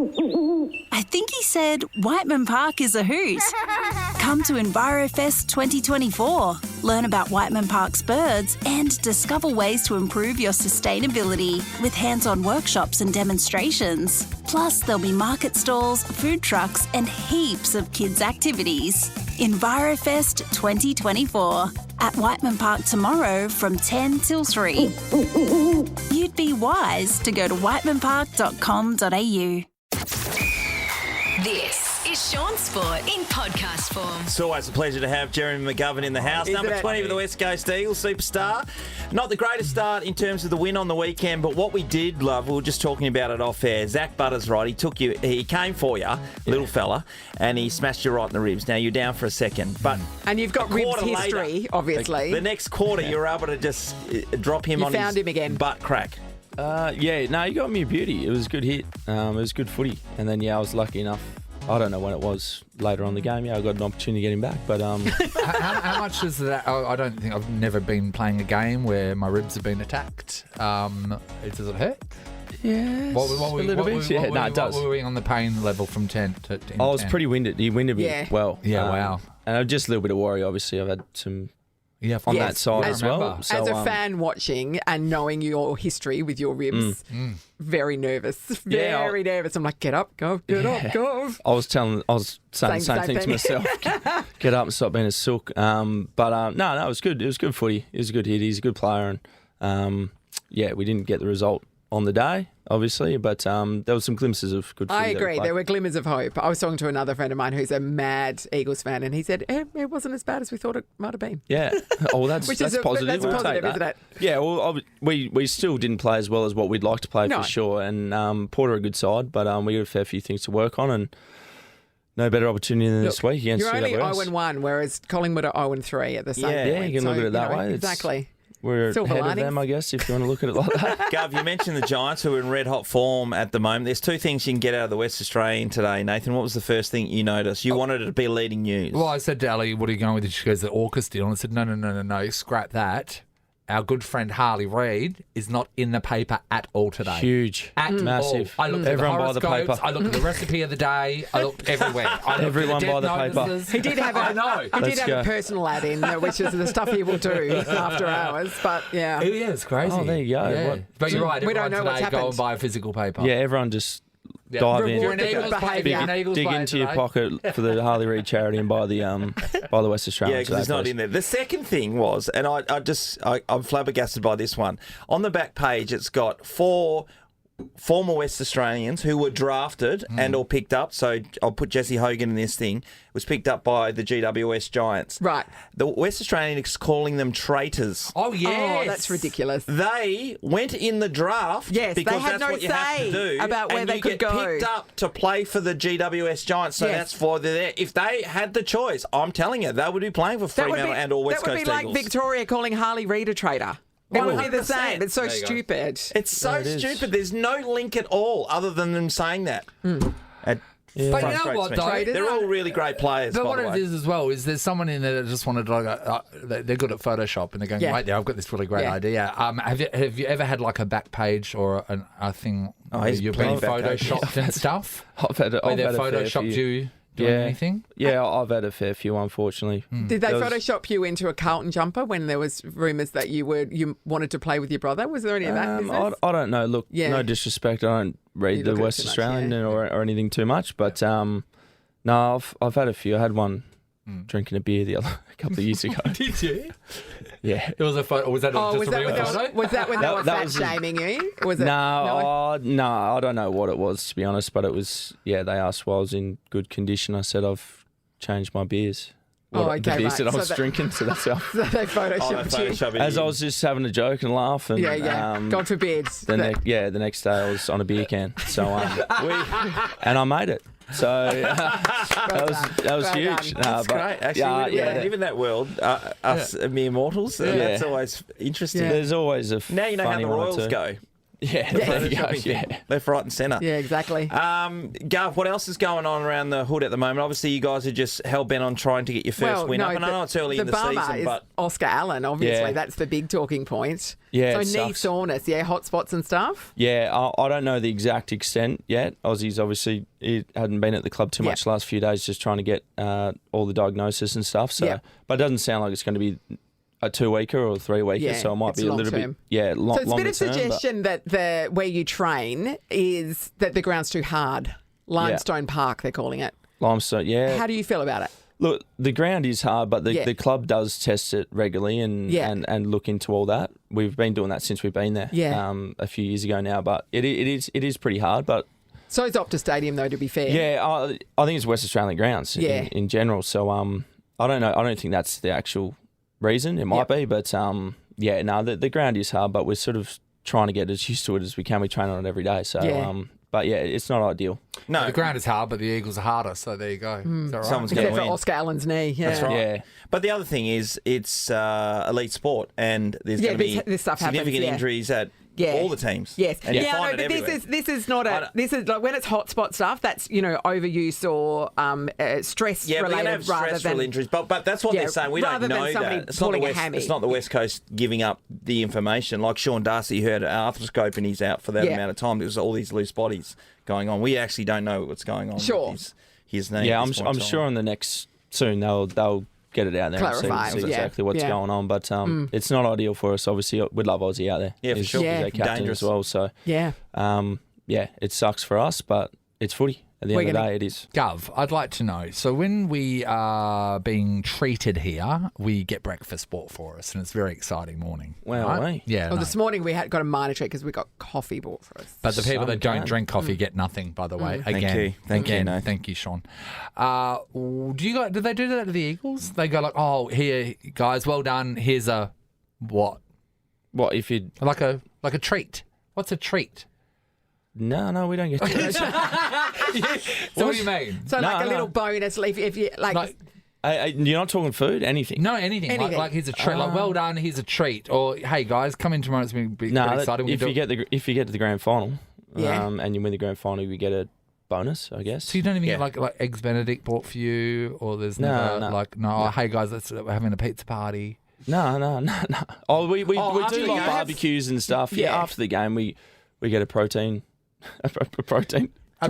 I think he said Whiteman Park is a hoot. Come to EnviroFest 2024. Learn about Whiteman Park's birds and discover ways to improve your sustainability with hands-on workshops and demonstrations. Plus, there'll be market stalls, food trucks and heaps of kids' activities. EnviroFest 2024 at Whiteman Park tomorrow from 10 till 3. You'd be wise to go to whitemanpark.com.au. This is Shaun Sport in podcast form. It's always a pleasure to have Jeremy McGovern in the house. Number 20 for the West Coast Eagles, superstar. Not the greatest start in terms of the win on the weekend, but what we did love, we were just talking about it off air. Zach Butter's right. He came for you, little fella, and he smashed you right in the ribs. Now you're down for a second, but and you've got ribs history, later, obviously. The next quarter, you were able to just drop him on his butt crack. You got me a beauty. It was a good hit. It was good footy. And then, I was lucky enough. I don't know when it was later on in the game. I got an opportunity to get him back. But how much is that? I don't think I've never been playing a game where my ribs have been attacked. Does it hurt? Yeah, a little bit. It does. What were we on the pain level from 10 to 10? I was pretty winded. He winded me well. Yeah, wow. And just a little bit of worry, obviously. I've had some... on that side as well. So, as a fan watching and knowing your history with your ribs, very nervous. Very nervous. I'm like, get up, go, get up, go. I was saying the same thing to myself. Get up and stop being a sook. No, it was good. It was good footy. It was a good hit. He's a good player. And we didn't get the result on the day, obviously, but there was some glimpses of good footy. I agree. There were glimmers of hope. I was talking to another friend of mine who's a mad Eagles fan, and he said it wasn't as bad as we thought it might have been. Yeah. Oh, that's positive. That's we'll positive, isn't it? Yeah. Well, we still didn't play as well as what we'd like to play for sure. And Port are a good side, but we got a fair few things to work on, and no better opportunity than this week against You're only GWS. 0-1, whereas Collingwood are 0-3 at the same point. Yeah, you can look at it that way. Exactly. We're Silver ahead linings. of them, I guess, if you want to look at it like that. Gov, you mentioned the Giants who are in red-hot form at the moment. There's two things you can get out of the West Australian today, Nathan. What was the first thing you noticed? You wanted it to be leading news. Well, I said to Ali, what are you going with? She goes, the AUKUS deal. And I said, no, scrap that. Our good friend Harley Reid is not in the paper at all today. Huge. Massive. All. I looked Everyone at the buy the paper. I looked at the recipe of the day. I looked everywhere. Everyone buy the paper. He did have a personal ad in, which is the stuff he will do after hours. But yeah, it's crazy. Oh, there you go. Yeah. But you're right. We don't know what's today, go happened. and buy a physical paper. Yeah, everyone just dive in. You're an Eagles player. Dig into your pocket for the Harley Reid charity and buy the West Australian. Yeah, because he's not in there. The second thing was, and I'm flabbergasted by this one. On the back page, it's got 4 former West Australians who were drafted and or picked up. So I'll put Jesse Hogan in this thing. It was picked up by the GWS Giants. Right. The West Australian is calling them traitors. Oh, yes. Oh, that's ridiculous. They went in the draft Yes, because they had that's no what you have to say do, about where and they you could get go. picked up to play for the GWS Giants, so that's why they're there. If they had the choice, I'm telling you, they would be playing for Fremantle and or West Coast Eagles. That would be like Victoria calling Harley Reid a traitor. It would be the same. It's so stupid. It's so stupid. There's no link at all other than them saying that. It But you know what, though? They're all really great players, But by what the way. it is as well is there's someone in there that just wanted to, they're good at Photoshop and they're going, right there, I've got this really great idea. Have you ever had like a back page or a thing where you've been Photoshopped and stuff? I've had Where they Photoshopped you doing anything? Yeah, I've had a fair few, unfortunately. Did they Photoshop you into a Carlton jumper when there was rumours that you wanted to play with your brother? Was there any of that business? I don't know. Look, no disrespect. I don't read the West Australian or anything too much, but no, I've had a few. I had one drinking a beer a couple of years ago. Did you? Yeah. It was a photo. Was that just a real photo? Was that when they were fat shaming you? Was it? No, I don't know what it was, to be honest, but it was, they asked why I was in good condition. I said I've changed my beers. The beers that I was drinking, so that's how. So they photoshopped you. As I was just having a joke and laugh. And, God forbid. The next day I was on a beer can. So and I made it. So that was huge. That's great. Actually, even that world, us mere mortals, that's always interesting. There's always a now you know how funny the one or Royals two. go. Yeah, left, right, and centre. Yeah, exactly. Gav, what else is going on around the hood at the moment? Obviously, you guys are just hell bent on trying to get your first win up. And I know it's early in the season, is but Oscar Allen, obviously, that's the big talking point. Yeah, so knee soreness, hot spots and stuff. Yeah, I don't know the exact extent yet. Aussie's obviously he hadn't been at the club too much the last few days, just trying to get all the diagnosis and stuff. So, but it doesn't sound like it's going to be a 2-weeker or a 3-weeker, so it might be a little bit, So it's a bit of term, suggestion that where you train is that the ground's too hard. Limestone Park, they're calling it. Limestone, yeah. How do you feel about it? Look, the ground is hard, but the club does test it regularly and look into all that. We've been doing that since we've been there a few years ago now, but it is pretty hard. But so is Optus Stadium, though, to be fair. Yeah, I think it's West Australian grounds in general. So I don't know. I don't think that's the actual reason. It might be, but the ground is hard, but we're sort of trying to get as used to it as we can. We train on it every day, so but it's not ideal. No, the ground is hard, but the Eagles are harder. So there you go. Is that right? Someone's going to win. For Oscar Allen's knee. Yeah. That's right. Yeah. But the other thing is, it's elite sport, and there's going to be this stuff significant injuries at all the teams. Yes. And you find but it everywhere. this is not this is like when it's hotspot stuff. That's overuse or stress related. We're going to have stressful injuries, but that's what they're saying. We don't know that. It's not the West Coast giving up the information. Like Shaun Darcy heard an arthroscope and he's out for that amount of time. There's all these loose bodies going on. We actually don't know what's going on with his knee. Yeah, I'm sure in the next soon they'll get it out there clarify, and see exactly what's going on. But it's not ideal for us. Obviously, we'd love Aussie out there. Yeah, for sure. He's our captain dangerous as well. So it sucks for us, but it's footy. At the end of the day, it is. Gov, I'd like to know. So when we are being treated here, we get breakfast bought for us, and it's a very exciting morning. Well, right? Yeah. Well, this morning we got a minor treat because we got coffee bought for us. But the people that don't drink coffee get nothing, by the way. Again, Thank you. Thank you, Shaun. Do they do that to the Eagles? They go like, "Oh, here, guys, well done. Here's a what? What if you like a treat? What's a treat?" No, we don't get to. So what do you mean? So a little bonus if you like you're not talking food, anything? No, anything. Like here's a treat. Like well done, here's a treat. Or hey guys, come in tomorrow. It's going to be pretty exciting. If you get to the grand final, and you win the grand final, you get a bonus, I guess. So you don't even get like eggs Benedict bought for you, or there's hey guys, we're having a pizza party. No. Oh, we do like barbecues and stuff. Yeah, after the game we get a protein. A protein drink. We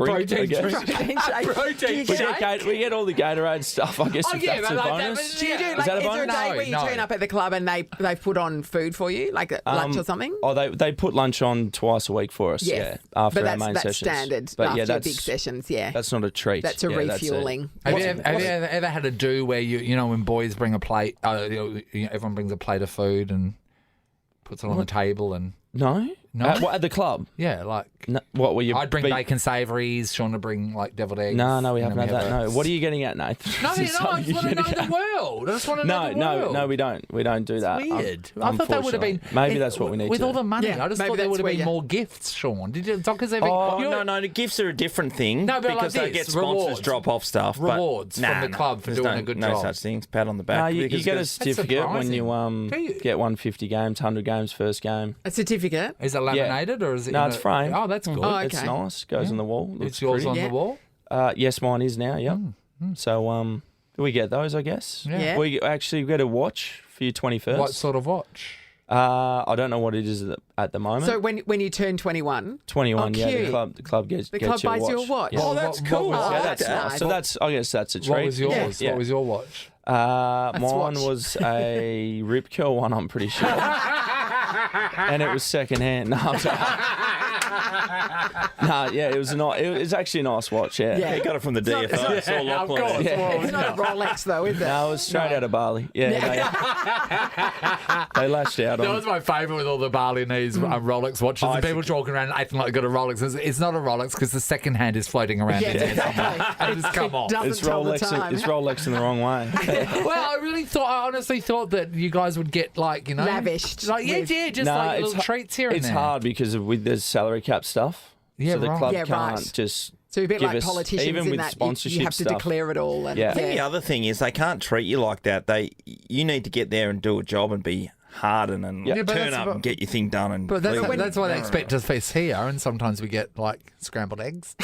get all the Gatorade stuff, I guess, if that's a bonus. Do you do, is there a day where you turn up at the club and they've put on food for you, like lunch or something? Oh, they put lunch on twice a week for us, after our main sessions. Standard, but after your big sessions, That's not a treat. That's a refuelling. Have you ever had a do where when boys bring a plate, everyone brings a plate of food and puts it on the table and... No? What, at the club? Yeah, like... No, what were you... I'd bring bacon savouries, Shaun would bring, like, devilled eggs. No, we haven't had that, no. What are you getting at, Nathan? No, I just want to know the world. I just want to know the world. No, we don't. We don't do that. Weird. I thought that would have been... Maybe that's what we need with to... all the money, I just thought there would have been more gifts, Shaun. Did Dockers ever... No, the gifts are a different thing. No, but because like they get sponsors drop off stuff. Rewards from the club for doing a good job. No such things. Pat on the back. No, you get a certificate when you get 150 games, 100 games, first game. A certificate? Is it laminated or is it... No, it's framed. Oh, that's good. Oh, okay. It's nice. Goes on the wall. It's yours on the wall? Yes, mine is now, yep. So we get those, I guess. Yeah. We actually get a watch for your 21st. What sort of watch? I don't know what it is at the moment. So when you turn 21? 21, cute. the club gets the club your buys you a watch. Yeah. Oh, that's cool. That's nice. So I guess that's a treat. What was yours? What was your watch? Mine was a Rip Curl one, I'm pretty sure. And it was second hand. No, it was actually a nice watch. Yeah, He got it from the DFO. Saw Lachlan. Of course. It's not a Rolex though, is it? No, it was straight out of Bali. Yeah, they lashed out on. That was my favourite with all the Balinese Rolex watches. And people walking around acting like they got a Rolex. It's not a Rolex because the second hand is floating around. And just come off. It's Rolex in the wrong way. Well, I honestly thought that you guys would get lavished. Like little treats here and there. It's hard because with the salary cap stuff. Yeah, so the club Yeah, can't just. So a bit give like us, politicians even in with that sponsorship you have to stuff. declare it all. And, Yeah. I think the other thing is they can't treat you like that. You need to get there and do a job and be harden and turn up and get your thing done. And but that's why they expect us to here, and sometimes we get like scrambled eggs.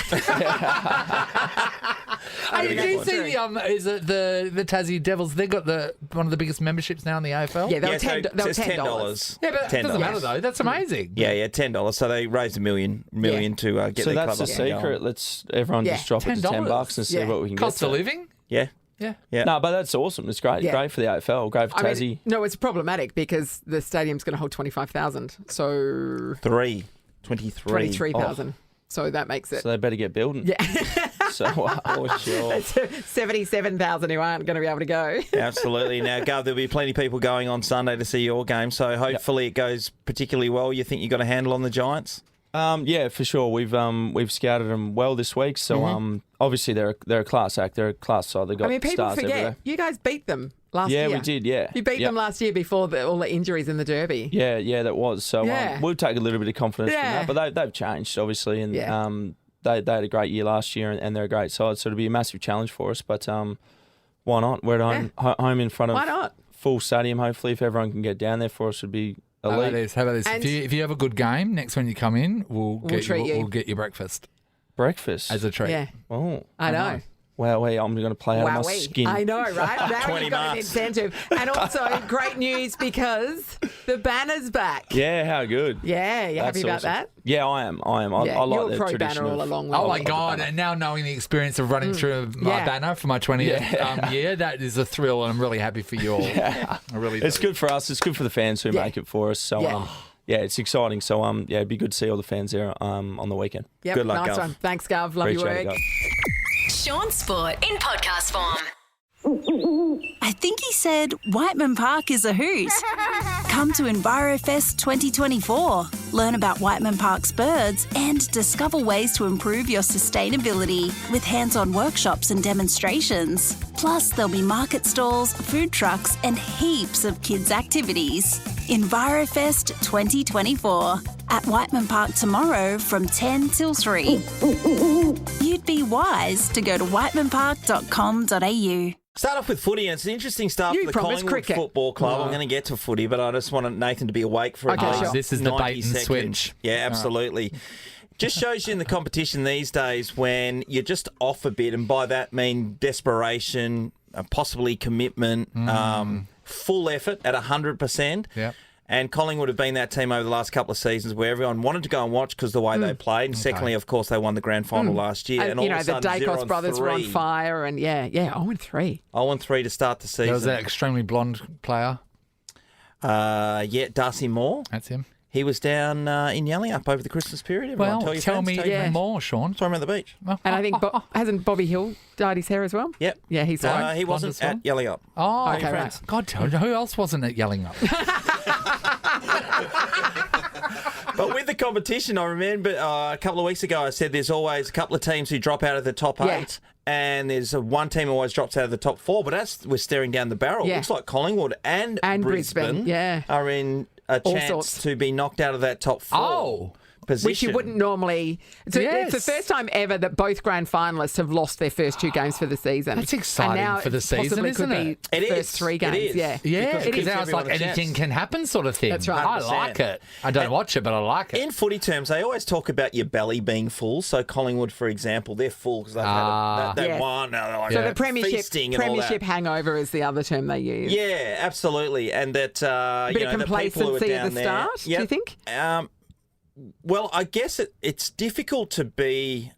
Hey, did you see the Tassie Devils? They got one of the biggest memberships now in the AFL. Yeah, they were $10. Yeah, but it doesn't matter though. That's amazing. Yeah, $10. So they raised $1 million to get so their club. So that's the secret. Let's everyone just drop it to $10 and see what we can Cost get. of living. Yeah. No, but that's awesome. It's great. Yeah. Great for the AFL. Great for Tassie. No, it's problematic because the stadium's going to hold 25,000. So 23,000. So that makes it. So they better get building. Yeah. So, sure. 77,000 who aren't going to be able to go. Absolutely. Now, Gov, there'll be plenty of people going on Sunday to see your game. So hopefully it goes particularly well. You think you got a handle on the Giants? Yeah, for sure. We've scouted them well this week. So obviously they're a class act. They're a class side. They got people stars forget everywhere. you guys beat them last year. Yeah, we did. Yeah, you beat them last year before all the injuries in the Derby. Yeah, that was. So we'll take a little bit of confidence from that. But they've changed obviously, and they had a great year last year, and they're a great side. So it'll be a massive challenge for us. But why not? We're at home in front of full stadium. Hopefully, if everyone can get down there for us, would be. How about this? If you have a good game, next when you come in, we'll get you breakfast. Breakfast? As a treat. Yeah. Oh. I know. Wow, I'm going to play out of my skin. I know, right? Now you've got an incentive. And also, great news because the banner's back. Yeah, how good. Yeah, you happy about that? Yeah, I am. I like you're the pro tradition banner all along. Oh my God! And now knowing the experience of running through my banner for my 20th year, that is a thrill, and I'm really happy for you all. I really do. It's good for us. It's good for the fans who make it for us. So it's exciting. So it'd be good to see all the fans there on the weekend. Yep, good luck, nice Gov. one. Thanks, Gov. Love your work. Shaun Sport in podcast form. I think he said Whiteman Park is a hoot. Come to EnviroFest 2024. Learn about Whiteman Park's birds and discover ways to improve your sustainability with hands-on workshops and demonstrations. Plus, there'll be market stalls, food trucks and heaps of kids' activities. EnviroFest 2024 at Whiteman Park tomorrow from 10 till 3. You'd be wise to go to whitemanpark.com.au. Start off with footy, and it's interesting stuff You for the promised Collingwood cricket. Football Club. I'm going to get to footy, but I just wanted Nathan to be awake for at least This is the 90 bait and seconds. switch. Yeah, absolutely. Just shows you in the competition these days when you're just off a bit, and by that mean desperation, possibly commitment, full effort at 100%. Yep. And Collingwood have been that team over the last couple of seasons where everyone wanted to go and watch because of the way they played. And secondly, of course, they won the grand final last year. And all you know, of a the sudden, Dacos brothers were on fire. And 0-3. 0-3 to start the season. There was that extremely blonde player. Darcy Moore. That's him. He was down in Yallingup over the Christmas period. Everyone Well, tell me more, Sean. Saw him at the beach. And I think, hasn't Bobby Hill dyed his hair as well? Yep. Yeah, he's He wasn't at Yallingup. Oh, okay, right. God, who else wasn't at Yallingup? But with the competition, I remember a couple of weeks ago I said there's always a couple of teams who drop out of the top 8. And there's one team who always drops out of the top 4. But as we're staring down the barrel, it looks like Collingwood and Brisbane are in a chance to be knocked out of that top 4 position. Which you wouldn't normally. It's the first time ever that both grand finalists have lost their first 2 games for the season. That's exciting and now for the season, isn't it? It is. First 3 games. It is. Yeah. Because now it's like anything can happen sort of thing. That's right. I like it. I don't watch it, but I like it. In footy terms, they always talk about your belly being full. So Collingwood, for example, they're full because they've had they won. Now they're like the premiership hangover is the other term they use. Yeah, absolutely. And that bit of complacency at the start, do you think? Well, I guess it's difficult to be...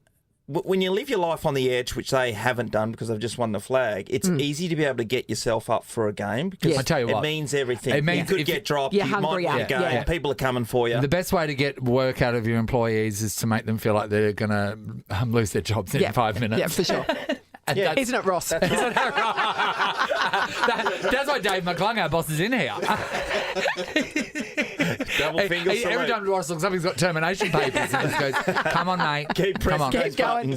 When you live your life on the edge, which they haven't done because they've just won the flag, it's easy to be able to get yourself up for a game because I tell you what, it means everything. It means you could get dropped, you might win a game, people are coming for you. The best way to get work out of your employees is to make them feel like they're going to lose their jobs in 5 minutes. Yeah, for sure. Isn't it, Ross? That's why Dave McClung, our boss, is in here. Double finger salute. Every time Ross looks up, he's got termination papers and just goes, "Come on, mate, keep pressing Keep going.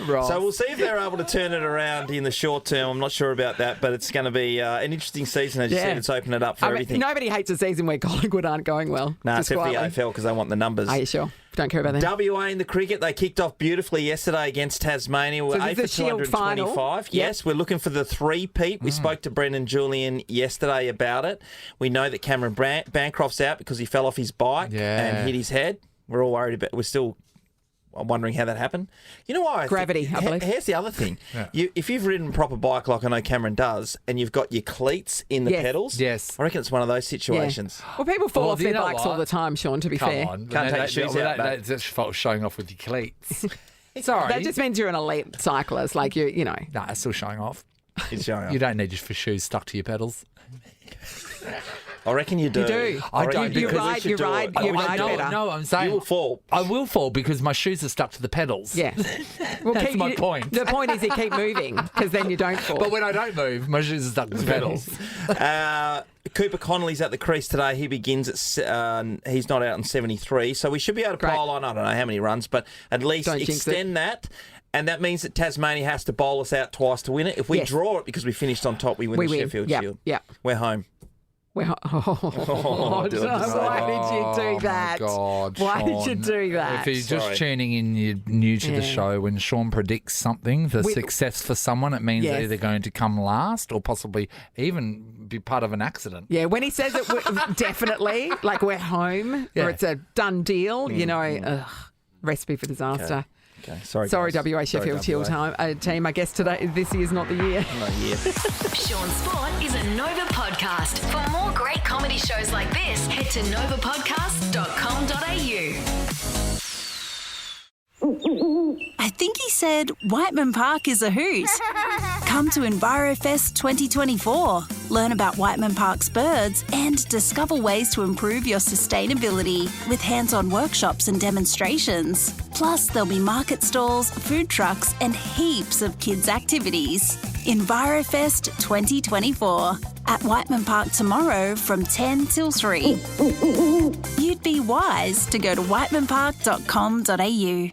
Ross. So we'll see if they're able to turn it around in the short term. I'm not sure about that, but it's going to be an interesting season. As you said, it's opened it up for everything. Nobody hates a season where Collingwood aren't going well. No, except for the AFL because they want the numbers. Are you sure? Don't care about them. WA in the cricket, they kicked off beautifully yesterday against Tasmania. We're So 8 this for is the Shield 225. final. Yes, we're looking for the three-peat. We spoke to Brendan Julian yesterday about it. We know that Cameron Bancroft's out because he fell off his bike and hit his head. We're all worried about. We're still wondering how that happened. You know why? Gravity, I believe. Here's the other thing. If you've ridden a proper bike like I know Cameron does, and you've got your cleats in the pedals, I reckon it's one of those situations. Well, people fall off their bikes what? all the time, Sean, to be fair. Come on. Can't take your shoes out, mate. That's showing off with your cleats. Sorry. That just means you're an elite cyclist. Like, you know. Nah, it's still showing off. It's showing off. You don't need your shoes stuck to your pedals. I reckon you do. You do. I don't. You because ride better. No, I'm saying You will fall. I will fall because my shoes are stuck to the pedals. Yeah. Well, That's my point. The point is you keep moving because then you don't fall. But when I don't move, my shoes are stuck to the pedals. Cooper Connolly's at the crease today. He begins at, he's not out in 73. So we should be able to pile on, I don't know how many runs, but at least extend that. And that means that Tasmania has to bowl us out twice to win it. If we draw it because we finished on top, we win the Sheffield Shield. Yeah. We're home. Why did you do that? God, Why Shaun. did you do that? If you're just tuning in, you're new to the show. When Shaun predicts something, the success for someone, it means they're either going to come last or possibly even be part of an accident. Yeah, when he says it, definitely, like we're home or it's a done deal, you know, recipe for disaster. Okay, sorry, guys. WA Sheffield Shield team. I guess today, this year's not the year. Not yet. Shaun Sport is a Nova podcast. For more great comedy shows like this, head to novapodcast.com.au. I think he said Whiteman Park is a hoot. Come to EnviroFest 2024. Learn about Whiteman Park's birds and discover ways to improve your sustainability with hands-on workshops and demonstrations. Plus, there'll be market stalls, food trucks and heaps of kids' activities. EnviroFest 2024 at Whiteman Park tomorrow from 10 till 3. You'd be wise to go to whitemanpark.com.au.